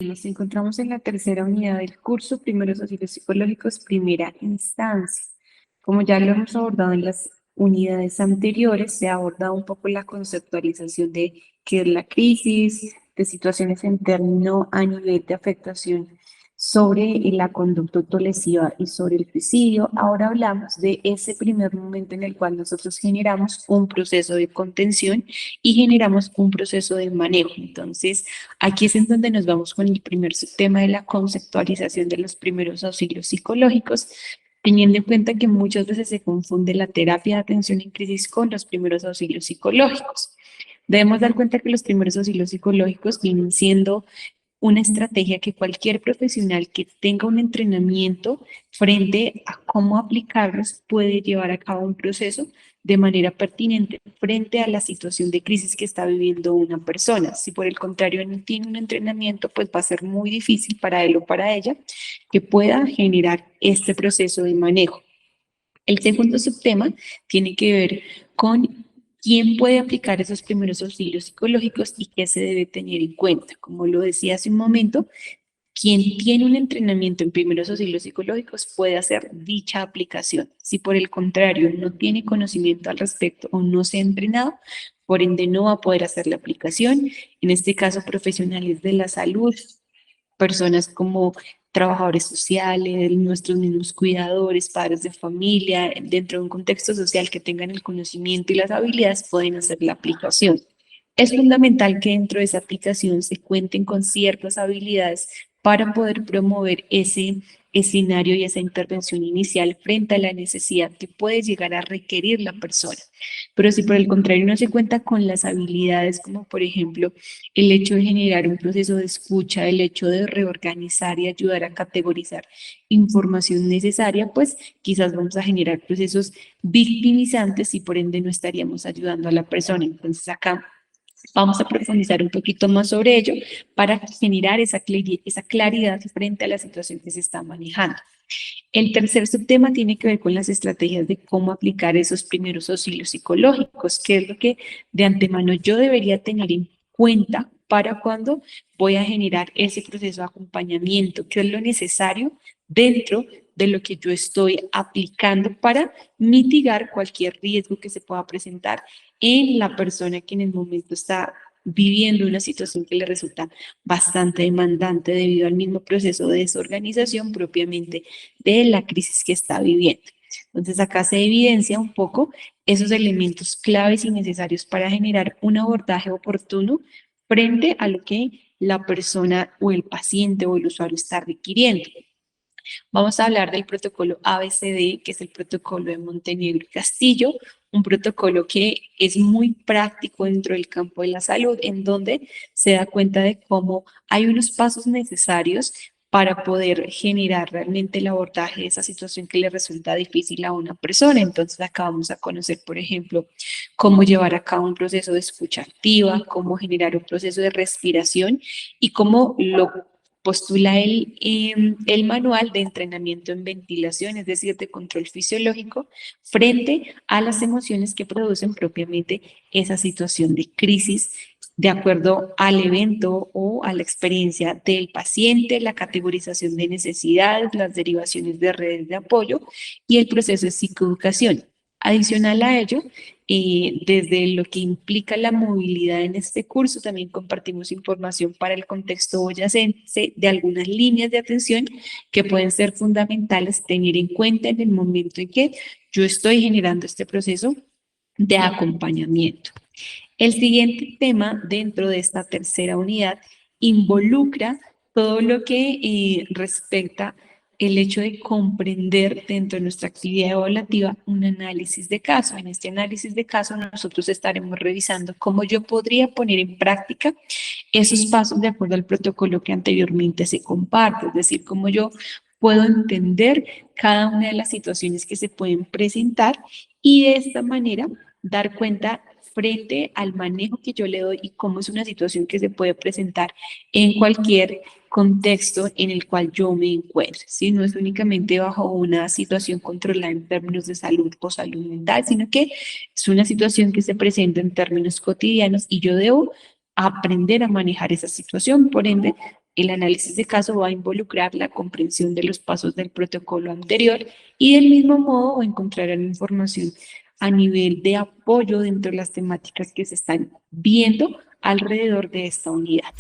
Nos encontramos en la tercera unidad del curso, Primeros Auxilios Psicológicos, primera instancia. Como ya lo hemos abordado en las unidades anteriores, se ha abordado un poco la conceptualización de qué es la crisis, de situaciones en término a nivel de afectación sobre la conducta autolesiva y sobre el suicidio. Ahora hablamos de ese primer momento en el cual nosotros generamos un proceso de contención y generamos un proceso de manejo. Entonces, aquí es en donde nos vamos con el primer subtema de la conceptualización de los primeros auxilios psicológicos, teniendo en cuenta que muchas veces se confunde la terapia de atención en crisis con los primeros auxilios psicológicos. Debemos dar cuenta que los primeros auxilios psicológicos vienen siendo una estrategia que cualquier profesional que tenga un entrenamiento frente a cómo aplicarlos puede llevar a cabo un proceso de manera pertinente frente a la situación de crisis que está viviendo una persona. Si por el contrario no tiene un entrenamiento, pues va a ser muy difícil para él o para ella que pueda generar este proceso de manejo. El segundo subtema tiene que ver con quién puede aplicar esos primeros auxilios psicológicos y qué se debe tener en cuenta. Como lo decía hace un momento, quien tiene un entrenamiento en primeros auxilios psicológicos puede hacer dicha aplicación. Si por el contrario no tiene conocimiento al respecto o no se ha entrenado, por ende no va a poder hacer la aplicación. En este caso, profesionales de la salud, personas como trabajadores sociales, nuestros mismos cuidadores, padres de familia, dentro de un contexto social que tengan el conocimiento y las habilidades, pueden hacer la aplicación. Es fundamental que dentro de esa aplicación se cuenten con ciertas habilidades para poder promover ese escenario y esa intervención inicial frente a la necesidad que puede llegar a requerir la persona. Pero si por el contrario no se cuenta con las habilidades, como por ejemplo el hecho de generar un proceso de escucha, el hecho de reorganizar y ayudar a categorizar información necesaria, pues quizás vamos a generar procesos victimizantes y por ende no estaríamos ayudando a la persona. Entonces acá vamos a profundizar un poquito más sobre ello para generar esa claridad frente a la situación que se está manejando. El tercer subtema tiene que ver con las estrategias de cómo aplicar esos primeros auxilios psicológicos, que es lo que de antemano yo debería tener en cuenta para cuando voy a generar ese proceso de acompañamiento, qué es lo necesario dentro de lo que yo estoy aplicando para mitigar cualquier riesgo que se pueda presentar en la persona que en el momento está viviendo una situación que le resulta bastante demandante debido al mismo proceso de desorganización propiamente de la crisis que está viviendo. Entonces acá se evidencia un poco esos elementos claves y necesarios para generar un abordaje oportuno frente a lo que la persona o el paciente o el usuario está requiriendo. Vamos a hablar del protocolo ABCD, que es el protocolo de Montenegro y Castillo, un protocolo que es muy práctico dentro del campo de la salud, en donde se da cuenta de cómo hay unos pasos necesarios para poder generar realmente el abordaje de esa situación que le resulta difícil a una persona. Entonces acá vamos a conocer, por ejemplo, cómo llevar a cabo un proceso de escucha activa, cómo generar un proceso de respiración y cómo lo postula el manual de entrenamiento en ventilación, es decir, de control fisiológico, frente a las emociones que producen propiamente esa situación de crisis, de acuerdo al evento o a la experiencia del paciente, la categorización de necesidades, las derivaciones de redes de apoyo y el proceso de psicoeducación. Adicional a ello, desde lo que implica la movilidad en este curso, también compartimos información para el contexto boyacense de algunas líneas de atención que pueden ser fundamentales tener en cuenta en el momento en que yo estoy generando este proceso de acompañamiento. El siguiente tema dentro de esta tercera unidad involucra todo lo que respecta el hecho de comprender dentro de nuestra actividad evaluativa un análisis de caso. En este análisis de caso nosotros estaremos revisando cómo yo podría poner en práctica esos pasos de acuerdo al protocolo que anteriormente se comparte, es decir, cómo yo puedo entender cada una de las situaciones que se pueden presentar y de esta manera dar cuenta frente al manejo que yo le doy y cómo es una situación que se puede presentar en cualquier contexto en el cual yo me encuentre, ¿sí? No es únicamente bajo una situación controlada en términos de salud o salud mental, sino que es una situación que se presenta en términos cotidianos y yo debo aprender a manejar esa situación, por ende, El análisis de caso va a involucrar la comprensión de los pasos del protocolo anterior y del mismo modo encontrarán información a nivel de apoyo dentro de las temáticas que se están viendo alrededor de esta unidad.